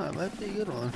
That might be a good one.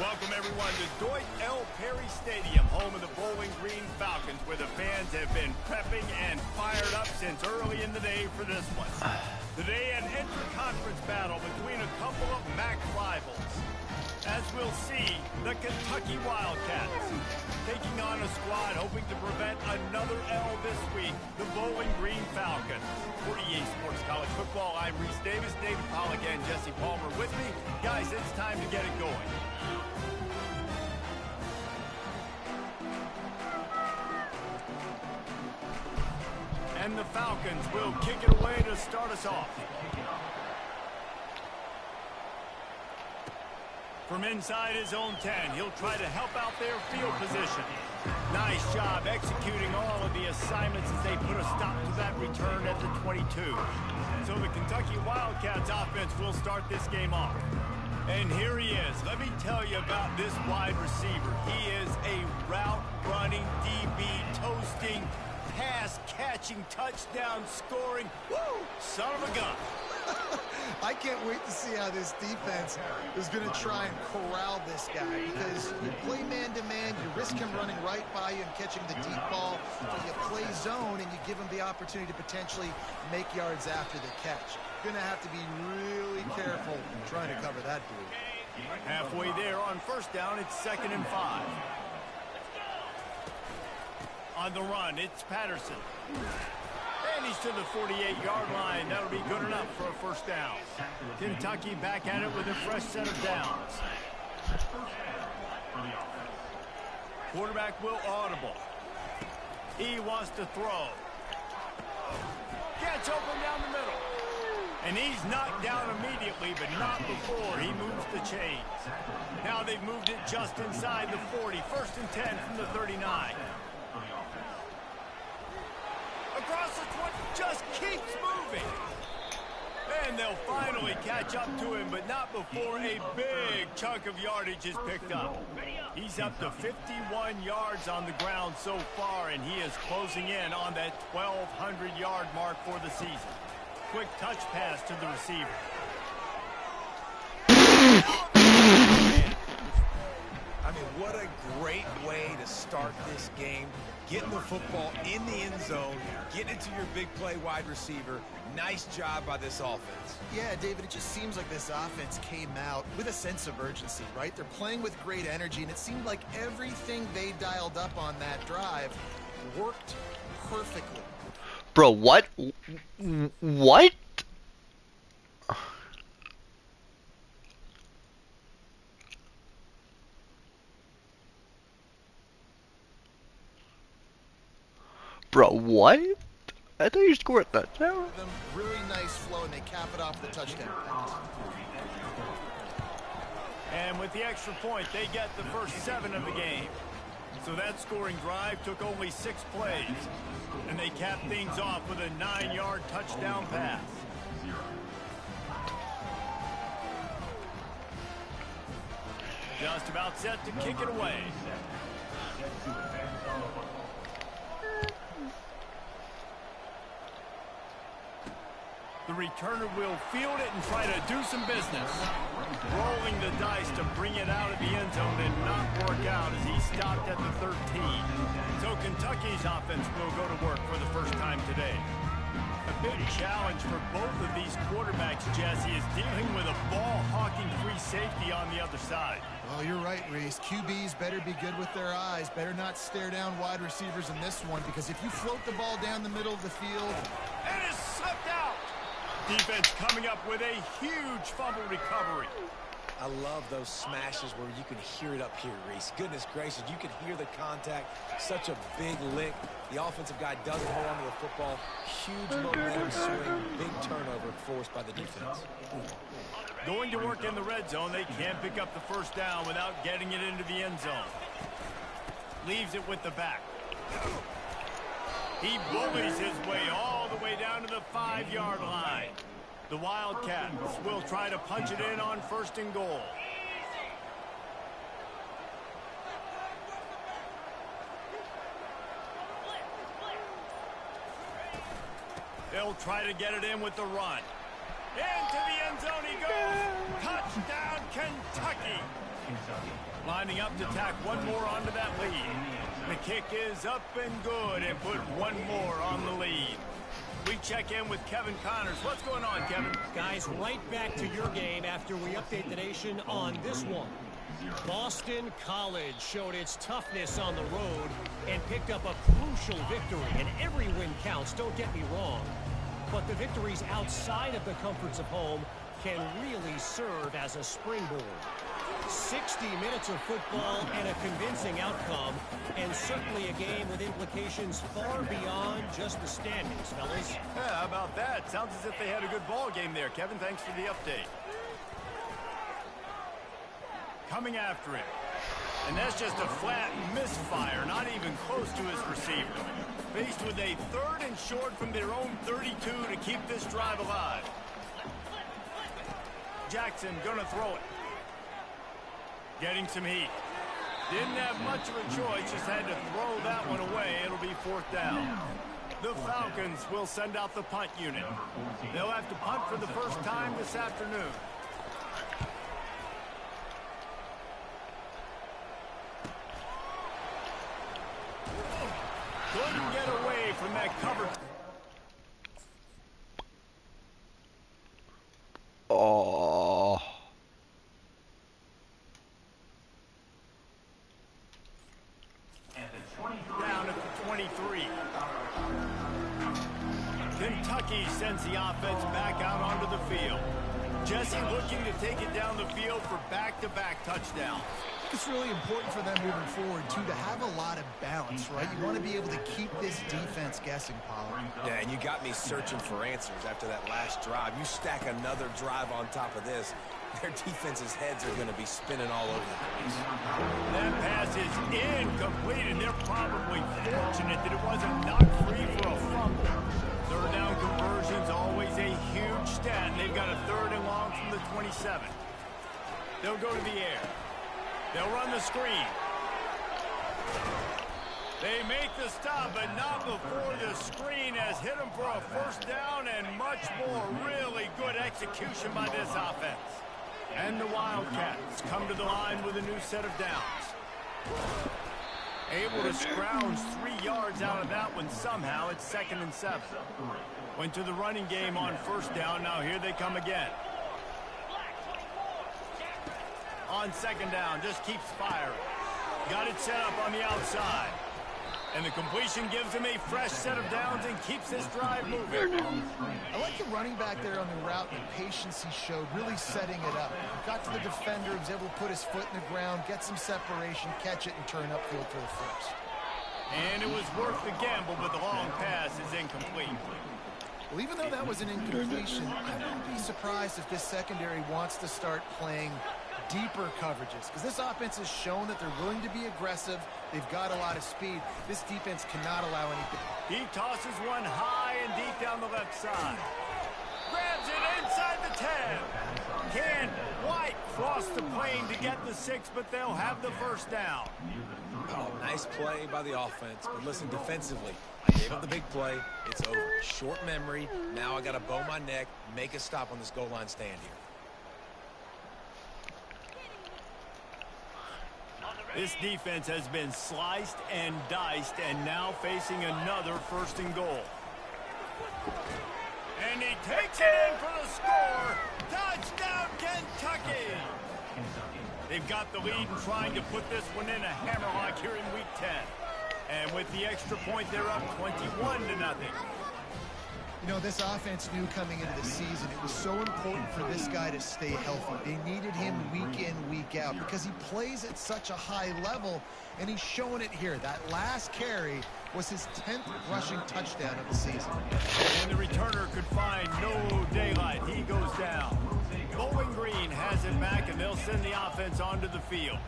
Welcome, everyone, to Dwight L. Perry Stadium, home of the Bowling Green Falcons, where the fans have been prepping and fired up since early in the day for this one. Today, an inter-conference battle between a couple of MAC rivals. As we'll see, the Kentucky Wildcats taking on a squad hoping to prevent another L this week, the Bowling Green Falcons. For EA Sports College Football, I'm Reese Davis, David Pollock, and Jesse Palmer with me. Guys, it's time to get it going. And the Falcons will kick it away to start us off. From inside his own 10, he'll try to help out their field position. Nice job executing all of the assignments as they put a stop to that return at the 22. So the Kentucky Wildcats offense will start this game off. And here he is. Let me tell you about this wide receiver. He is a route-running, DB, toasting, pass-catching, touchdown-scoring, woo, son of a gun. I can't wait to see how this defense is going to try and corral this guy, because you play man-to-man, you risk him running right by you and catching the deep ball, but you play zone and you give him the opportunity to potentially make yards after the catch. Going to have to be really careful trying to cover that dude. Halfway there on first down, it's 2nd and 5. On the run, it's Patterson. And he's to the 48-yard line. That'll be good enough for a first down. Kentucky back at it with a fresh set of downs. Quarterback will audible. He wants to throw. Gets open down the middle. And he's knocked down immediately, but not before he moves the chains. Now they've moved it just inside the 40. First and 10 from the 39. Across the 20, just keeps moving. And they'll finally catch up to him, but not before a big chunk of yardage is picked up. He's up to 51 yards on the ground so far, and he is closing in on that 1,200-yard mark for the season. Quick touch pass to the receiver. I mean, what a great way to start this game. Getting the football in the end zone, getting it to your big play wide receiver. Nice job by this offense. Yeah, David, it just seems like this offense came out with a sense of urgency, right? They're playing with great energy, and it seemed like everything they dialed up on that drive worked perfectly. Bro, what? What? Bro, what? I thought you scored that. No. Really nice flow, and they cap it off the touchdown pass. And with the extra point, they get the first 7 of the game. So that scoring drive took only 6 plays. And they capped things off with a 9-yard touchdown pass. Just about set to kick it away. The returner will field it and try to do some business. Rolling the dice to bring it out of the end zone and not work out as he stopped at the 13. So Kentucky's offense will go to work for the first time today. A big challenge for both of these quarterbacks, Jesse, is dealing with a ball-hawking free safety on the other side. Oh, you're right, Reese. QBs better be good with their eyes. Better not stare down wide receivers in this one, because if you float the ball down the middle of the field... And it's slipped out! Defense coming up with a huge fumble recovery. I love those smashes where you can hear it up here, Reese. Goodness gracious, you can hear the contact. Such a big lick. The offensive guy doesn't hold on to the football. Huge momentum swing, big turnover forced by the defense. Going to work in the red zone, they can't pick up the first down without getting it into the end zone. Leaves it with the back. He bullies his way all the way down to the 5-yard line. The Wildcats will try to punch it in on first and goal. They'll try to get it in with the run. Into the end zone he goes. Touchdown, Kentucky. Lining up to tack one more onto that lead. The kick is up and good and put one more on the lead. We check in with Kevin Connors. What's going on, Kevin? Guys, right back to your game after we update the nation on this one. Boston College showed its toughness on the road and picked up a crucial victory. And every win counts, don't get me wrong. But the victories outside of the comforts of home can really serve as a springboard. 60 minutes of football and a convincing outcome, and certainly a game with implications far beyond just the standings, fellas. Yeah, how about that? Sounds as if they had a good ball game there, Kevin. Thanks for the update. Coming after it. And that's just a flat misfire, not even close to his receiver. Faced with a 3rd and short from their own 32 to keep this drive alive. Jackson gonna throw it. Getting some heat. Didn't have much of a choice, just had to throw that one away. It'll be 4th down. The Falcons will send out the punt unit. They'll have to punt for the first time this afternoon. Couldn't get away from that cover. Oh. Down at the 23. the offense back out onto the field. Jesse looking to take it down the field for back-to-back touchdowns. It's really important for them moving forward, too, to have a lot of balance, right? You want to be able to keep this defense guessing, Pollard. Yeah, and you got me searching for answers after that last drive. You stack another drive on top of this, their defense's heads are going to be spinning all over the place. That pass is incomplete, and they're probably fortunate that it wasn't knocked free for a fumble. Third down conversion's always a huge stat, and they've got a 3rd and long from the 27. They'll go to the air. They'll run the screen. They make the stop, but not before the screen has hit them for a 1st down and much more. Really good execution by this offense. And the Wildcats come to the line with a new set of downs. Able to scrounge 3 yards out of that one somehow. It's 2nd and 7. Went to the running game on 1st down. Now here they come again. On 2nd down, just keeps firing. Got it set up on the outside. And the completion gives him a fresh set of downs and keeps this drive moving. I like the running back there on the route, the patience he showed, really setting it up. Got to the defender, was able to put his foot in the ground, get some separation, catch it, and turn upfield for the 1st. And it was worth the gamble, but the long pass is incomplete. Well, even though that was an incompletion, I wouldn't be surprised if this secondary wants to start playing deeper coverages, because this offense has shown that they're willing to be aggressive. They've got a lot of speed. This defense cannot allow anything. He tosses one high and deep down the left side. Grabs it inside the 10. Can White cross the plane to get the 6, but they'll have the 1st down. Oh, nice play by the offense, but listen, defensively, I gave up the big play. It's over. Short memory. Now I got to bow my neck, make a stop on this goal line stand here. This defense has been sliced and diced, and now facing another 1st and goal. And he takes it in for the score. Touchdown, Kentucky! They've got the lead and trying to put this one in a hammerlock here in Week 10. And with the extra point, they're up 21-0. You know, this offense knew coming into the season it was so important for this guy to stay healthy. They needed him week in, week out, because he plays at such a high level, and he's showing it here. That last carry was his 10th rushing touchdown of the season. And the returner could find no daylight. He goes down. Bowling Green has it back, and they'll send the offense onto the field.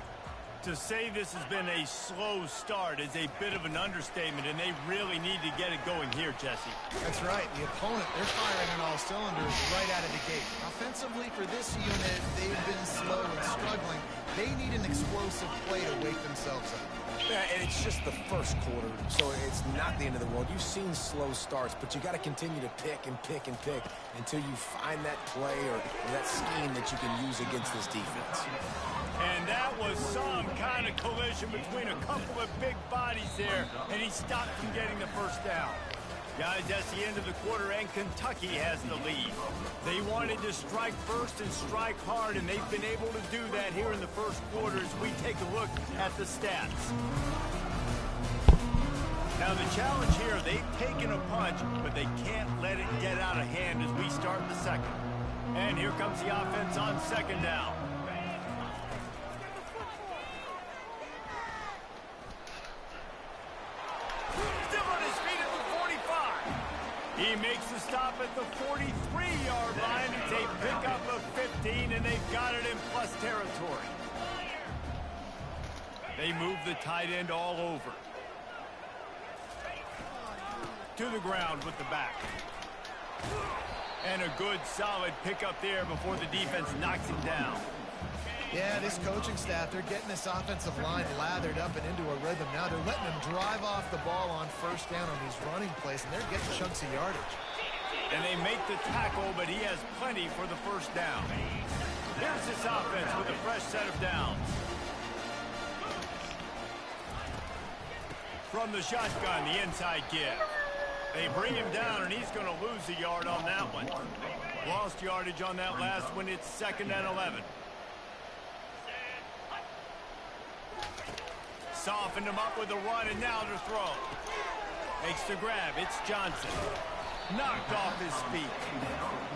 To say this has been a slow start is a bit of an understatement, and they really need to get it going here, Jesse. That's right. The opponent, they're firing on all cylinders right out of the gate. Offensively, for this unit, they've been slow and struggling. They need an explosive play to wake themselves up. Yeah, and it's just the 1st quarter, so it's not the end of the world. You've seen slow starts, but you got to continue to pick and pick and pick until you find that play or that scheme that you can use against this defense. And that was some kind of collision between a couple of big bodies there, and he stopped from getting the 1st down. Guys, that's the end of the quarter, and Kentucky has the lead. They wanted to strike first and strike hard, and they've been able to do that here in the 1st quarter as we take a look at the stats. Now, the challenge here, they've taken a punch, but they can't let it get out of hand as we start the 2nd. And here comes the offense on 2nd down. He makes the stop at the 43-yard line. It's a pickup of 15, and they've got it in plus territory. They move the tight end all over. To the ground with the back. And a good, solid pickup there before the defense knocks him down. Yeah, this coaching staff, they're getting this offensive line lathered up and into a rhythm. Now they're letting them drive off the ball on 1st down on these running plays, and they're getting chunks of yardage. And they make the tackle, but he has plenty for the 1st down. Here's this offense with a fresh set of downs. From the shotgun, the inside give. They bring him down, and he's going to lose a yard on that one. Lost yardage on that last one. It's 2nd and 11. Softened him up with a run, and now to throw. Makes the grab. It's Johnson. knocked off his feet.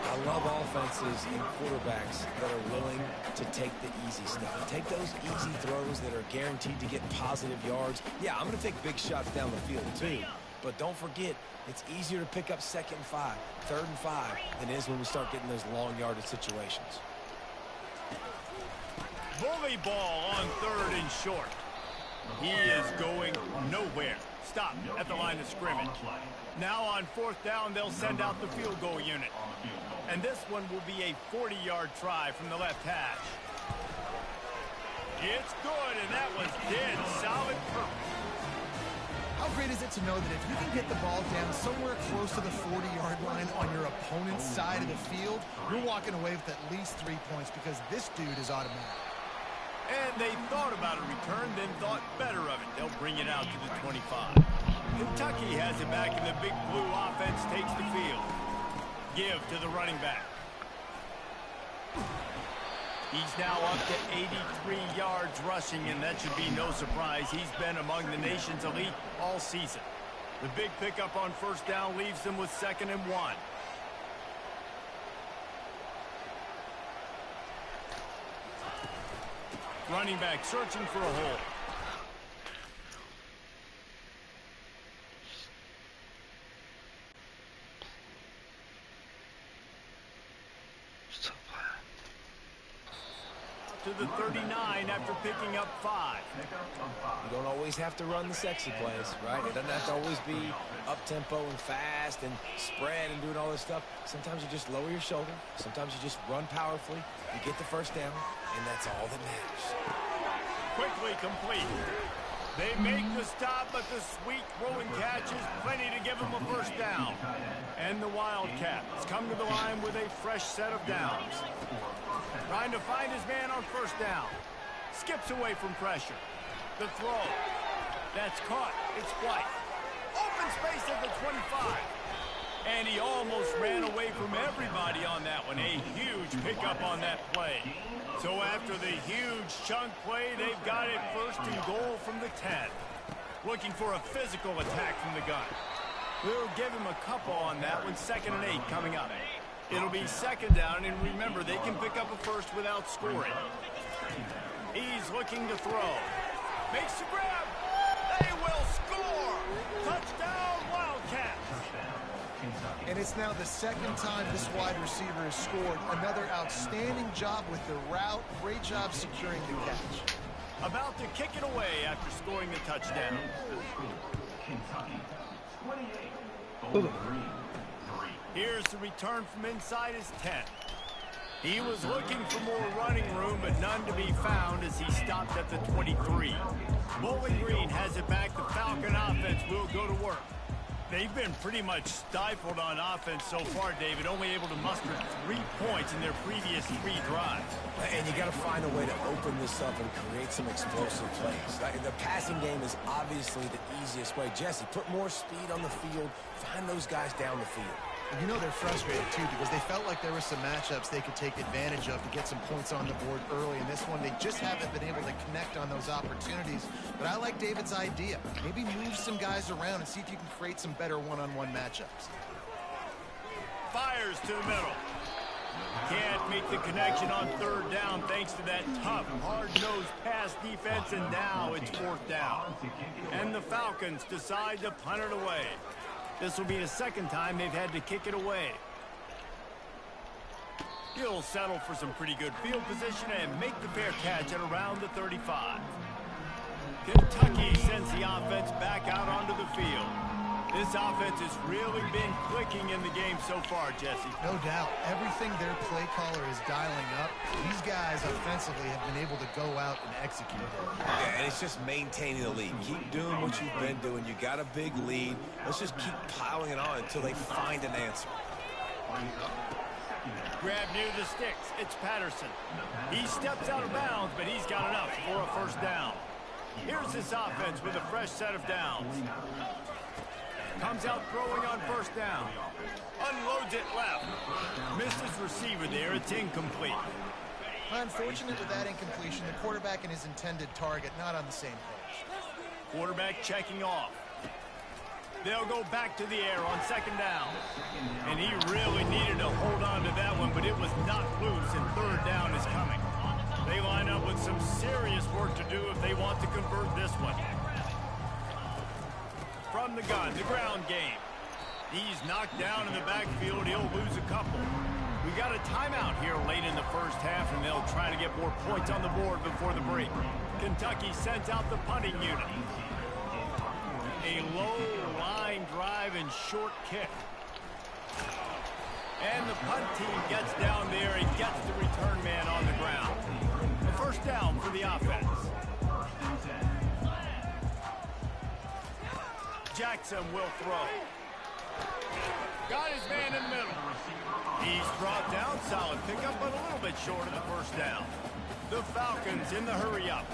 I love offenses and quarterbacks that are willing to take the easy stuff. Take those easy throws that are guaranteed to get positive yards. Yeah, I'm going to take big shots down the field too. But don't forget, it's easier to pick up 2nd and 5, 3rd and 5 than it is when we start getting those long yardage situations. Bully ball on 3rd and short. He is going nowhere. Stop at the line of scrimmage. Now on 4th down, they'll send out the field goal unit. And this one will be a 40-yard try from the left hash. It's good, and that was dead solid purpose. How great is it to know that if you can get the ball down somewhere close to the 40-yard line on your opponent's side of the field, you're walking away with at least 3 points because this dude is automatic. And they thought about a return, then thought better of it. They'll bring it out to the 25. Kentucky has it back, and the Big Blue offense takes the field. Give to the running back. He's now up to 83 yards rushing, and that should be no surprise. He's been among the nation's elite all season. The big pickup on 1st down leaves them with 2nd and 1. Running back searching for a hole. To the 39 after picking up 5. You don't always have to run the sexy plays, right? It doesn't have to always be up-tempo and fast and spread and doing all this stuff. Sometimes you just lower your shoulder. Sometimes you just run powerfully. You get the 1st down, and that's all that matters. Quickly complete. They make the stop, but the sweet throwing catch is plenty to give them a 1st down. And the Wildcats come to the line with a fresh set of downs. Trying to find his man on 1st down. Skips away from pressure. The throw. That's caught. It's White. Open space at the 25. And he almost ran away from everybody on that one. A huge pickup on that play. So after the huge chunk play, they've got it 1st and goal from the 10. Looking for a physical attack from the gun. We'll give him a couple on that one. 2nd and 8 coming up. It'll be 2nd down, and remember, they can pick up a 1st without scoring. He's looking to throw. Makes the grab. They will score. Touchdown, Wildcats. And it's now the 2nd time this wide receiver has scored. Another outstanding job with the route. Great job securing the catch. About to kick it away after scoring the touchdown. Here's the return from inside his 10. He was looking for more running room, but none to be found as he stopped at the 23. Bowling Green has it back. The Falcon offense will go to work. They've been pretty much stifled on offense so far, David, only able to muster 3 points in their previous 3 drives. And you got to find a way to open this up and create some explosive plays. The passing game is obviously the easiest way. Jesse, put more speed on the field. Find those guys down the field. You know they're frustrated, too, because they felt like there were some matchups they could take advantage of to get some points on the board early. In this one, they just haven't been able to connect on those opportunities. But I like David's idea. Maybe move some guys around and see if you can create some better one-on-one matchups. Fires to the middle. Can't make the connection on 3rd down thanks to that tough, hard-nosed pass defense, and now it's 4th down. And the Falcons decide to punt it away. This will be the 2nd time they've had to kick it away. He'll settle for some pretty good field position and make the fair catch at around the 35. Kentucky sends the offense back out onto the field. This offense has really been clicking in the game so far, Jesse. No doubt. Everything their play caller is dialing up, these guys offensively have been able to go out and execute it. Yeah, and it's just maintaining the lead. Keep doing what you've been doing. You got a big lead. Let's just keep piling it on until they find an answer. Grab near the sticks. It's Patterson. He steps out of bounds, but he's got enough for a 1st down. Here's this offense with a fresh set of downs. Comes out throwing on 1st down. Unloads it left. Misses receiver there. It's incomplete. Unfortunate with that incompletion. The quarterback and his intended target not on the same page. Quarterback checking off. They'll go back to the air on second down. And he really needed to hold on to that one, but it was not loose, and third down is coming. They line up with some serious work to do if they want to convert this one. From the gun, the ground game. He's knocked down in the backfield. He'll lose a couple. We got a timeout here late in the first half, and they'll try to get more points on the board before the break. Kentucky sends out the punting unit. A low line drive and short kick. And the punt team gets down there and gets the return man on the ground. A first down for the offense. Jackson will throw. Got his man in the middle. He's brought down, solid pickup, but a little bit short of the first down. The Falcons in the hurry up.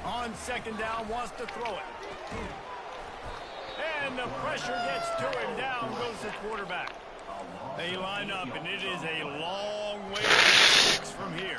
On second down, wants to throw it. And the pressure gets to him. Down goes the quarterback. They line up, and it is a long way to the sticks from here.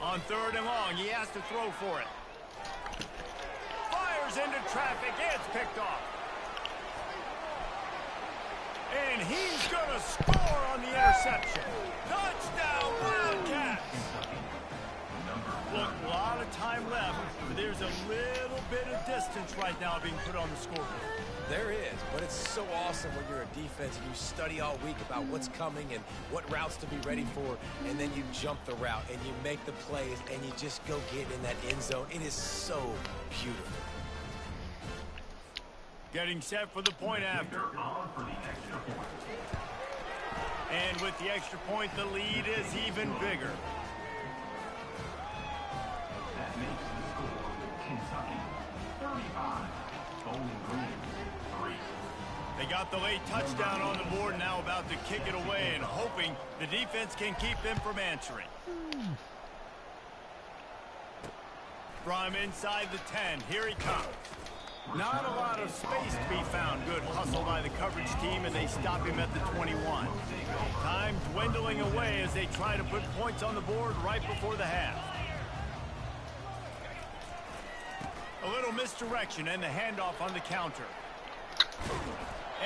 On third and long, he has to throw for it. Fires into traffic, it's picked off. And he's going to score on the interception. Touchdown, Wildcats! Look, a lot of time left, but there's a little bit of distance right now being put on the scoreboard. There is, but it's so awesome when you're a defense and you study all week about what's coming and what routes to be ready for, and then you jump the route and you make the plays and you just go get in that end zone. It is so beautiful. Getting set for the point after. And with the extra point, the lead is even bigger. That makes the score Kentucky 35, Bowling Green 3. They got the late touchdown on the board, now about to kick it away and hoping the defense can keep them from answering. From inside the 10, here he comes. Not a lot of space to be found. Good hustle by the coverage team, and they stop him at the 21. Time dwindling away as they try to put points on the board right before the half. A little misdirection and the handoff on the counter.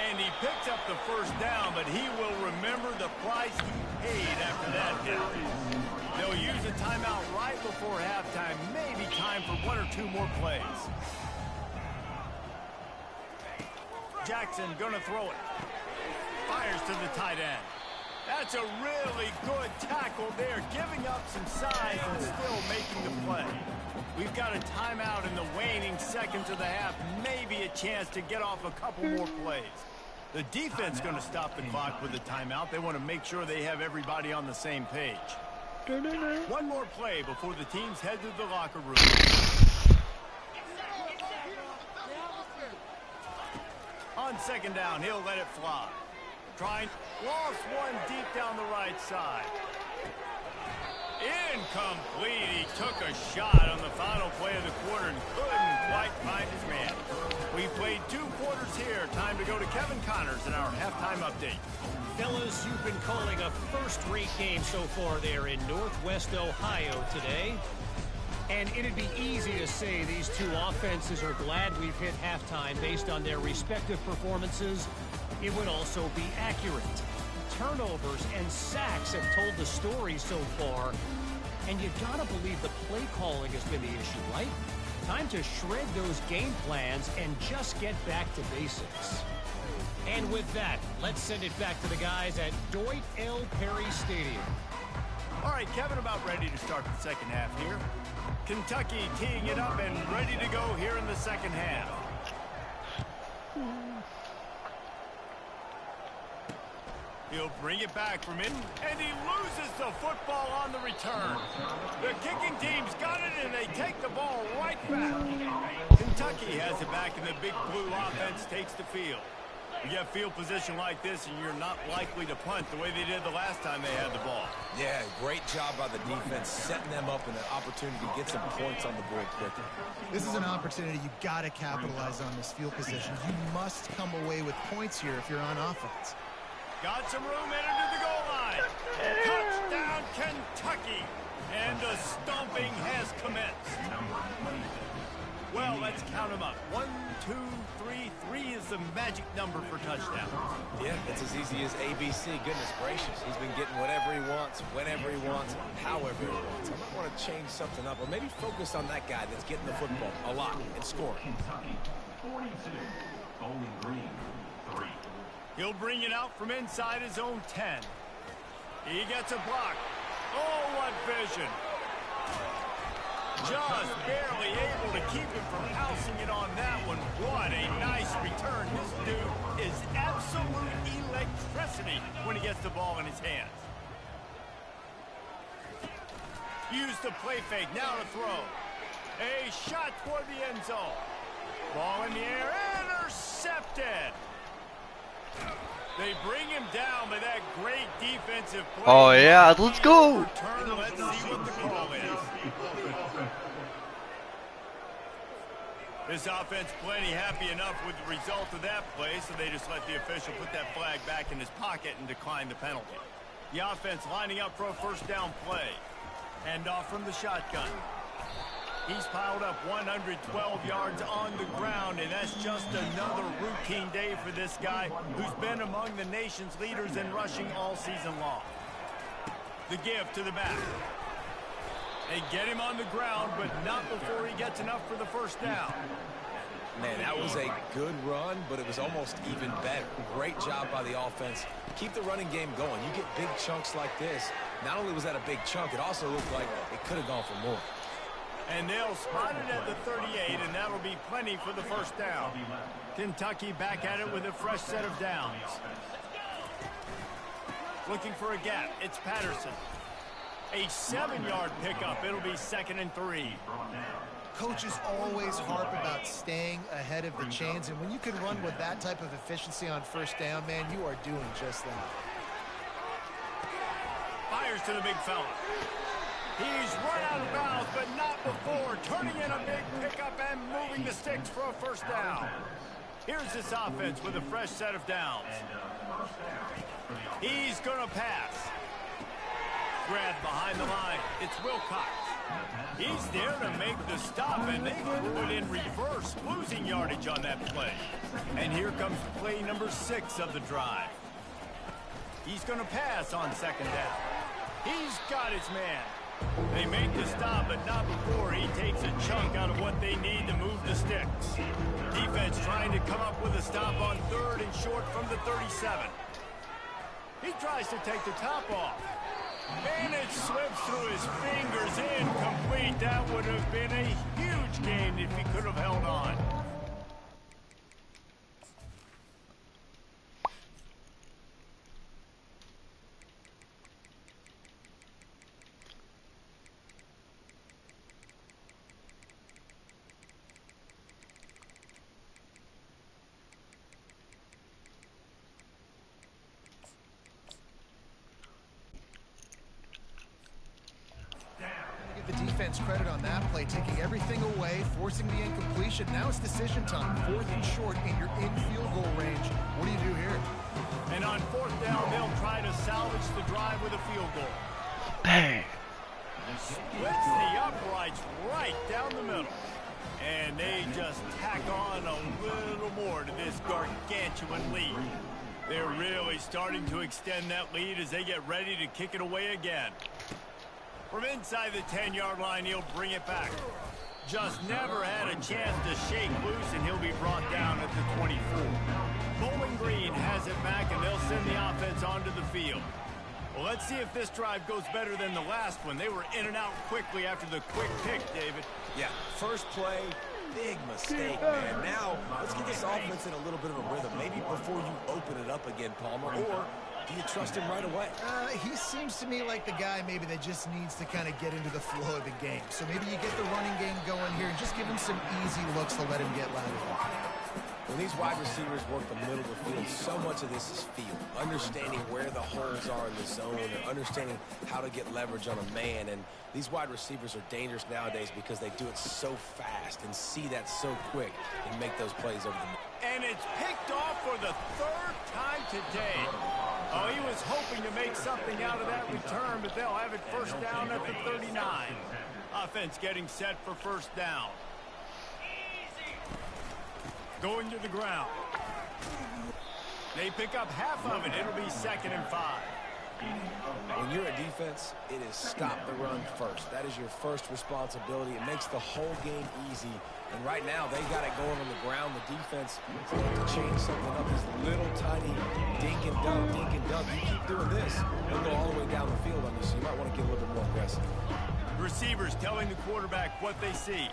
And he picks up the first down, but he will remember the price he paid after that hit. They'll use a timeout right before halftime, maybe time for one or two more plays. Jackson gonna throw it. Fires to the tight end. That's a really good tackle there, giving up some size and still making the play. We've got a timeout in the waning seconds of the half, maybe a chance to get off a couple more plays. The defense going to stop the clock with the timeout. They want to make sure they have everybody on the same page. One more play before the teams head to the locker room. On second down, he'll let it fly. Lost one deep down the right side. Incomplete. He took a shot on the final play of the quarter and couldn't quite find his man. We played 2 quarters here. Time to go to Kevin Connors in our halftime update. Fellas, you've been calling a first-rate game so far there in Northwest Ohio today. And it'd be easy to say these two offenses are glad we've hit halftime based on their respective performances. It would also be accurate. Turnovers and sacks have told the story so far. And you gotta believe the play calling has been the issue, right? Time to shred those game plans and just get back to basics. And with that, let's send it back to the guys at Dwight L. Perry Stadium. All right, Kevin, about ready to start the second half here. Kentucky teeing it up and ready to go here in the second half. He'll bring it back from it, and he loses the football on the return. The kicking team's got it, and they take the ball right back. Kentucky has it back, and the Big Blue offense takes the field. You get field position like this, and you're not likely to punt the way they did the last time they had the ball. Yeah, great job by the defense, setting them up in an opportunity to get some points on the board quickly. This is an opportunity you got to capitalize on this field position. You must come away with points here if you're on offense. Got some room headed to the goal line. Touchdown, Kentucky. And the stomping has commenced. Well, let's count them up. 1, 2, 3. 3 is the magic number for touchdowns. Yeah, it's as easy as ABC. Goodness gracious. He's been getting whatever he wants, whenever he wants, however he wants. I might want to change something up, or maybe focus on that guy that's getting the football a lot and scoring. Kentucky, 42, Bowling Green, 3. He'll bring it out from inside his own 10. He gets a block. Oh, what vision. Just barely able to keep him from housing it on that one. What a nice return. This dude is absolute electricity when he gets the ball in his hands. Use the play fake. Now to throw. A shot toward the end zone. Ball in the air. Intercepted. They bring him down by that great defensive play. Oh yeah, let's go. Let's see what the call is. This offense plenty happy enough with the result of that play, so they just let the official put that flag back in his pocket and decline the penalty. The offense lining up for a first down play. Hand off from the shotgun. He's piled up 112 yards on the ground, and that's just another routine day for this guy who's been among the nation's leaders in rushing all season long. The give to the back. They get him on the ground, but not before he gets enough for the first down. Man, that was a good run, but it was almost even better. Great job by the offense. Keep the running game going. You get big chunks like this. Not only was that a big chunk, it also looked like it could have gone for more. And they'll spot it at the 38, and that'll be plenty for the first down. Kentucky back at it with a fresh set of downs. Looking for a gap. It's Patterson. A 7-yard pickup. It'll be 2nd and 3. Coaches always harp about staying ahead of the chains, and when you can run with that type of efficiency on first down, man, you are doing just that. Fires to the big fella. He's run out of bounds, but not before turning in a big pickup and moving the sticks for a first down. Here's this offense with a fresh set of downs. He's going to pass. Grabbed behind the line. It's Wilcox. He's there to make the stop, and they threw it in reverse, losing yardage on that play. And here comes play number 6 of the drive. He's going to pass on 2nd down. He's got his man. They make the stop, but not before he takes a chunk out of what they need to move the sticks. Defense trying to come up with a stop on 3rd and short from the 37. He tries to take the top off. And it slips through his fingers, incomplete. That would have been a huge gain if he could have held on. The defense credit on that play, taking everything away, forcing the incompletion. Now it's decision time. 4th and short, and you're in field goal range. What do you do here? And on 4th down, they'll try to salvage the drive with a field goal. Bang. Splits the uprights right down the middle. And they just tack on a little more to this gargantuan lead. They're really starting to extend that lead as they get ready to kick it away again. From inside the 10-yard line, he'll bring it back. Just never had a chance to shake loose, and he'll be brought down at the 24. Bowling Green has it back, and they'll send the offense onto the field. Well, let's see if this drive goes better than the last one. They were in and out quickly after the quick pick, David. Yeah, first play, big mistake, man. Now, let's get this offense in a little bit of a rhythm. Maybe before you open it up again, Palmer, or Do you trust him right away? He seems to me like the guy maybe that just needs to kind of get into the flow of the game. So maybe you get the running game going here and just give him some easy looks to let him get lateral. When these wide receivers work the middle of the field, so much of this is feel. Understanding where the holes are in the zone or understanding how to get leverage on a man. And these wide receivers are dangerous nowadays because they do it so fast and see that so quick and make those plays over the middle. And it's picked off for the third time today. Oh, he was hoping to make something out of that return, but they'll have it first down at the 39. Offense getting set for first down. Going to the ground. They pick up half of it. It'll be 2nd and 5. When you're a defense, it is stop the run first. That is your first responsibility. It makes the whole game easy. And right now, they got it going on the ground. The defense is going to change something up. This little tiny dink and dunk, dink and dunk. You keep doing this, they'll go all the way down the field on you, so you might want to get a little bit more aggressive. Receivers telling the quarterback what they see.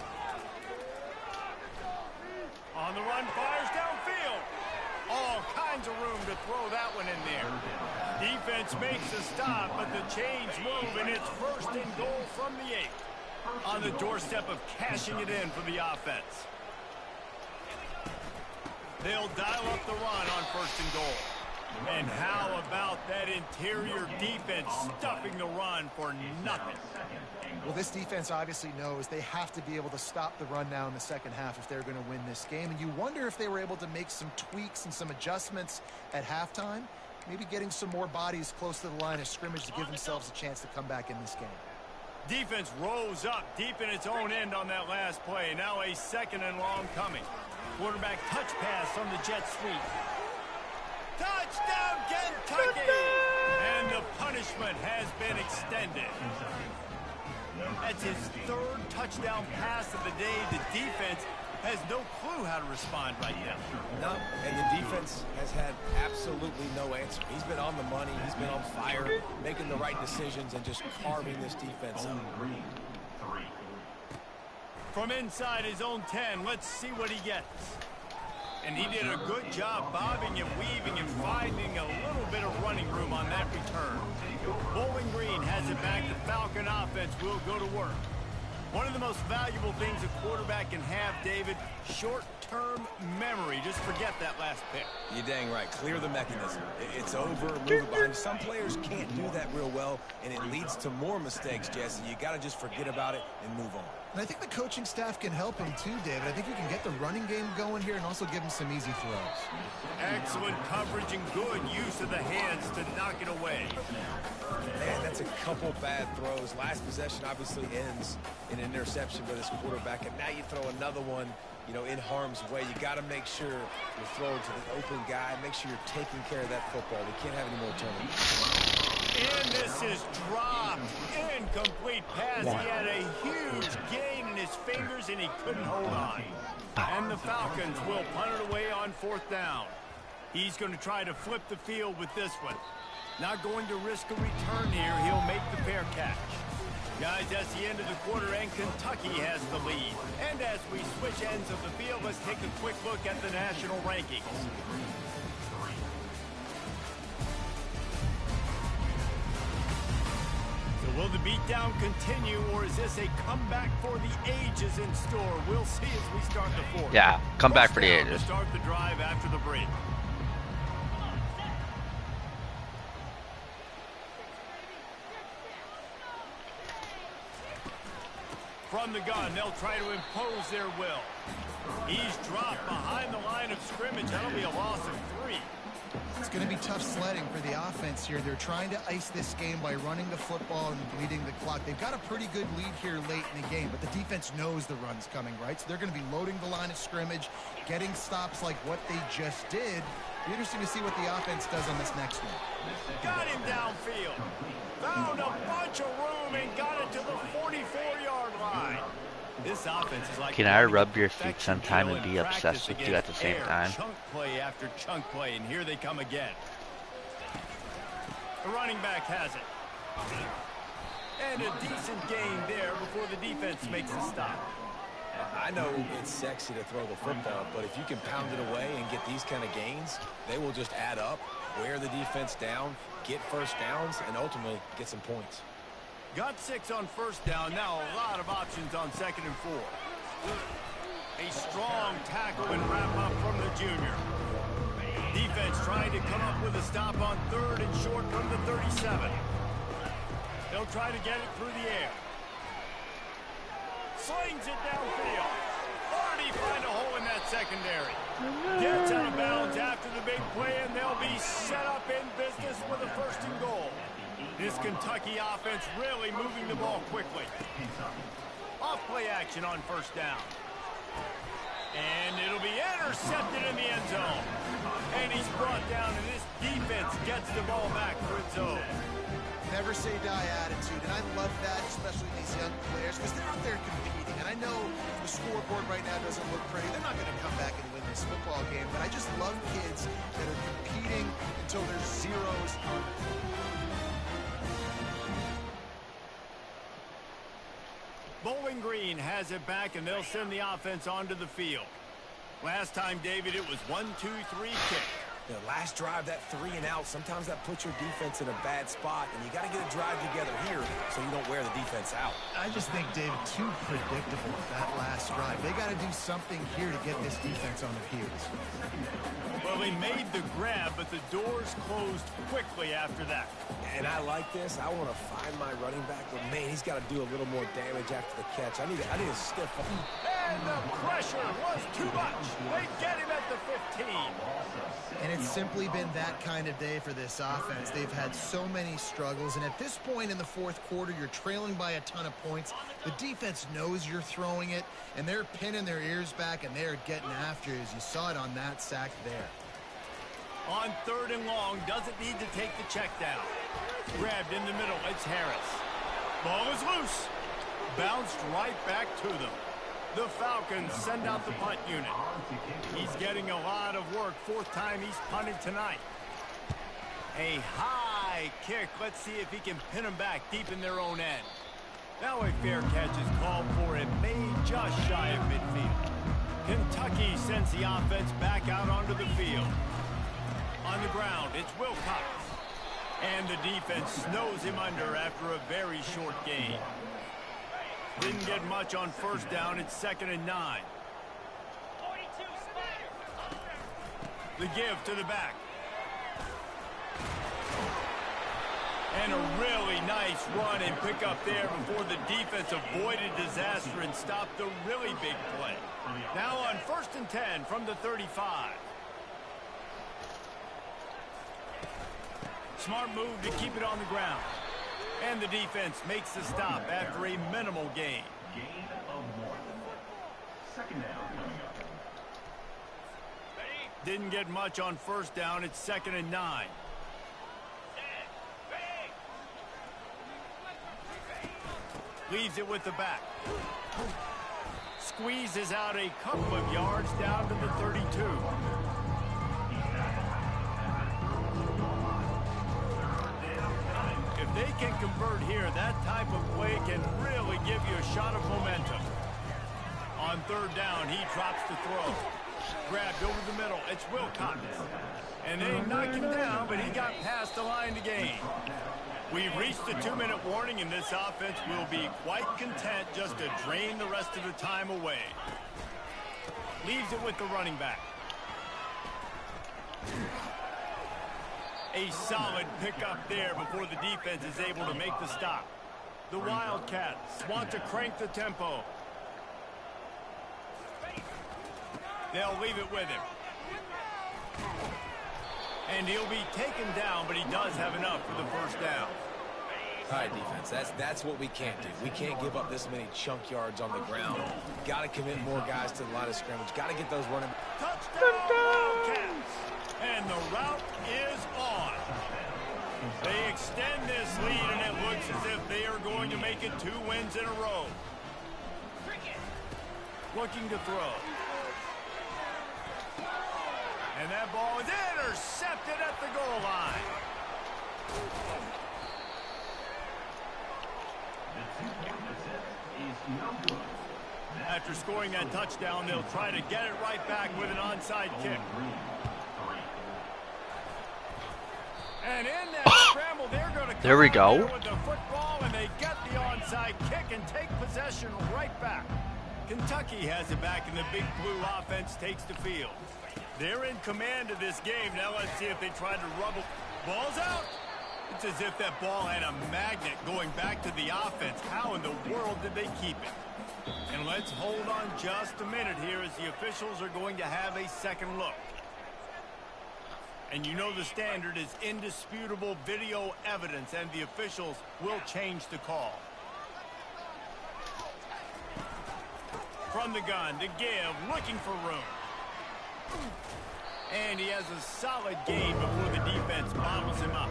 On the run, fires downfield. All kinds of room to throw that one in there. Defense makes a stop, but the chains move, and it's 1st and goal from the 8. On the doorstep of cashing it in for the offense. They'll dial up the run on 1st and goal. And how about that interior defense stuffing the run for nothing? Well, this defense obviously knows they have to be able to stop the run now in the second half if they're going to win this game. And you wonder if they were able to make some tweaks and some adjustments at halftime, maybe getting some more bodies close to the line of scrimmage to give themselves a chance to come back in this game. Defense rose up deep in its own end on that last play. Now a 2nd and long coming. Quarterback touch pass on the jet sweep. Touchdown, Kentucky! And the punishment has been extended. That's his 3rd touchdown pass of the day. The defense has no clue how to respond right now. No, and the defense has had absolutely no answer. He's been on the money. He's been on fire, making the right decisions and just carving this defense up. From inside his own 10, let's see what he gets. And he did a good job bobbing and weaving and finding a little bit of running room on that return. Bowling Green has it back. The Falcon offense will go to work. One of the most valuable things a quarterback can have, David, short-term memory. Just forget that last pick. You're dang right. Clear the mechanism. It's over, move it behind. Some players can't do that real well, and it leads to more mistakes, Jesse. You got to just forget about it and move on. And I think the coaching staff can help him too, David. I think you can get the running game going here and also give him some easy throws. Excellent coverage and good use of the hands to knock it away. Man, that's a couple bad throws. Last possession obviously ends in an interception by this quarterback, and now you throw another one, you know, in harm's way. You got to make sure you're throwing to the open guy. Make sure you're taking care of that football. We can't have any more turnovers. And this is dropped. Incomplete pass. He had a huge gain in his fingers, and he couldn't hold on. And the Falcons will punt it away on 4th down. He's going to try to flip the field with this one. Not going to risk a return here. He'll make the fair catch. Guys, that's the end of the quarter, and Kentucky has the lead. And as we switch ends of the field, let's take a quick look at the national rankings. So will the beatdown continue, or is this a comeback for the ages in store? We'll see as we start the 4th. Yeah, comeback for the ages. To start the drive after the break. From the gun, they'll try to impose their will. He's dropped behind the line of scrimmage. That'll be a loss of 3. It's going to be tough sledding for the offense here. They're trying to ice this game by running the football and bleeding the clock. They've got a pretty good lead here late in the game, but the defense knows the run's coming, right? So they're going to be loading the line of scrimmage, getting stops like what they just did. Be interesting to see what the offense does on this next one. Got him downfield. Found a bunch of room and got it to the 44-yard line. This offense is like... Can I rub your feet sometime and be obsessed with you at the same time? Chunk play after chunk play, and here they come again. The running back has it. And a decent gain there before the defense makes a stop. I know it's sexy to throw the football, but if you can pound it away and get these kind of gains, they will just add up, wear the defense down, get first downs, and ultimately get some points. Got 6 on first down. Now a lot of options on 2nd and 4. A strong tackle and wrap up from the junior. Defense trying to come up with a stop on 3rd and short from the 37. They'll try to get it through the air. Slings it downfield. Already find a hole in that secondary. Gets out of bounds after the big play, and they'll be set up in business with a 1st and goal. This Kentucky offense really moving the ball quickly. Off play action on 1st down. And it'll be intercepted in the end zone. And he's brought down, and this defense gets the ball back for its own. Never say die attitude, and I love that, especially these young players, because they're out there competing. And I know the scoreboard right now doesn't look pretty. They're not going to come back and win this football game, but I just love kids that are competing until there's zeros on it. Bowling Green has it back, and they'll send the offense onto the field. Last time, David, it was 1-2-3 kick. The last drive, that 3 and out, sometimes that puts your defense in a bad spot, and you got to get a drive together here so you don't wear the defense out. I just think, David, too predictable that last drive. They got to do something here to get this defense on their heels. Well, they made the grab, but the doors closed quickly after that. And I like this. I want to find my running back, but man, he's got to do a little more damage after the catch. I need a stiff. And the pressure was too much. They get him at the 15. And it's simply been that kind of day for this offense. They've had so many struggles, and at this point in the 4th quarter, you're trailing by a ton of points. The defense knows you're throwing it, and they're pinning their ears back, and they're getting after it, as you saw it on that sack there. On 3rd and long, doesn't need to take the check down. Grabbed in the middle, it's Harris. Ball is loose. Bounced right back to them. The Falcons send out the punt unit. He's getting a lot of work. 4th time he's punted tonight. A high kick. Let's see if he can pin them back deep in their own end. Now a fair catch is called for. It made just shy of midfield. Kentucky sends the offense back out onto the field. On the ground, it's Wilcox. And the defense snows him under after a very short gain. Didn't get much on 1st down. It's 2nd and 9. The give to the back. And a really nice run and pick up there before the defense avoided disaster and stopped the really big play. Now on 1st and 10 from the 35. Smart move to keep it on the ground. And the defense makes the stop after a minimal gain. Gain of 1. 2nd down coming up. Didn't get much on 1st down. It's 2nd and 9. Leaves it with the back. Squeezes out a couple of yards down to the 32. If they can convert here, that type of play can really give you a shot of momentum. On 3rd down, he drops the throw. Grabbed over the middle. It's Wilcox. And they knocked him down, but he got past the line to gain. We've reached the 2-minute warning, and this offense will be quite content just to drain the rest of the time away. Leaves it with the running back. A solid pickup there before the defense is able to make the stop. The Wildcats want to crank the tempo. They'll leave it with him. And he'll be taken down, but he does have enough for the 1st down. All right, defense, that's what we can't do. We can't give up this many chunk yards on the ground. Got to commit more guys to the line of scrimmage. Got to get those running. Touchdown, Wildcats! And the route is on. They extend this lead, and it looks as if they are going to make it 2 wins in a row. Looking to throw. And that ball is intercepted at the goal line. The 2-point attempt is no good. That after scoring that touchdown, they'll try to get it right back with an onside kick. And in that scramble, they're going to come there we go. with the football, and they get the onside kick and take possession right back. Kentucky has it back, and the Big Blue offense takes the field. They're in command of this game. Now let's see if they try to rubble. Ball's out. It's as if that ball had a magnet going back to the offense. How in the world did they keep it? And let's hold on just a minute here as the officials are going to have a second look. And you know the standard is indisputable video evidence, and the officials will change the call. From the gun to give, looking for room. And he has a solid gain before the defense bottles him up.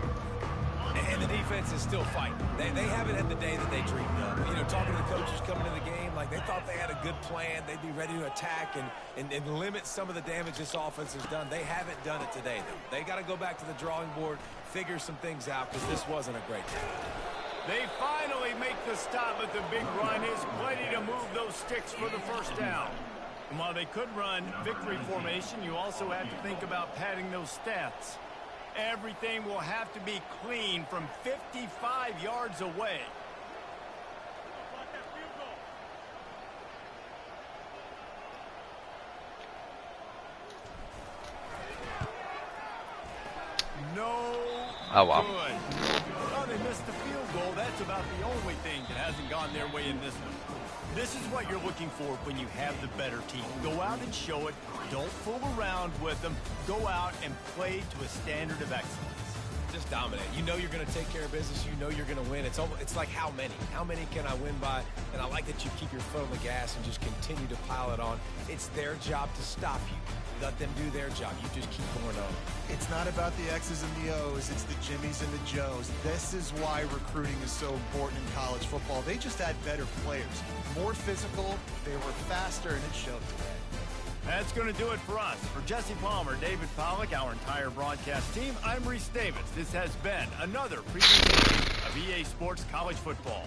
And the defense is still fighting. They haven't had the day that they dreamed of. You know, talking to the coaches coming into the game, like they thought they had a good plan. They'd be ready to attack and limit some of the damage this offense has done. They haven't done it today, though. They got to go back to the drawing board, figure some things out, because this wasn't a great day. They finally make the stop at the big run. Is plenty to move those sticks for the first down. And while they could run victory formation, you also have to think about padding those stats. Everything will have to be clean from 55 yards away. No Oh, wow. good. Oh, they missed the field goal. That's about the only thing that hasn't gone their way in this one. This is what you're looking for when you have the better team. Go out and show it. Don't fool around with them. Go out and play to a standard of excellence. Just dominate. You know you're going to take care of business. You know you're going to win. It's like how many? How many can I win by? And I like that you keep your foot on the gas and just continue to pile it on. It's their job to stop you. Let them do their job. You just keep going on. It's not about the X's and the O's. It's the Jimmies and the Joes. This is why recruiting is so important in college football. They just had better players. More physical. They were faster, and it showed today. That's going to do it for us. For Jesse Palmer, David Pollack, our entire broadcast team, I'm Reese Davis. This has been another presentation of EA Sports College Football.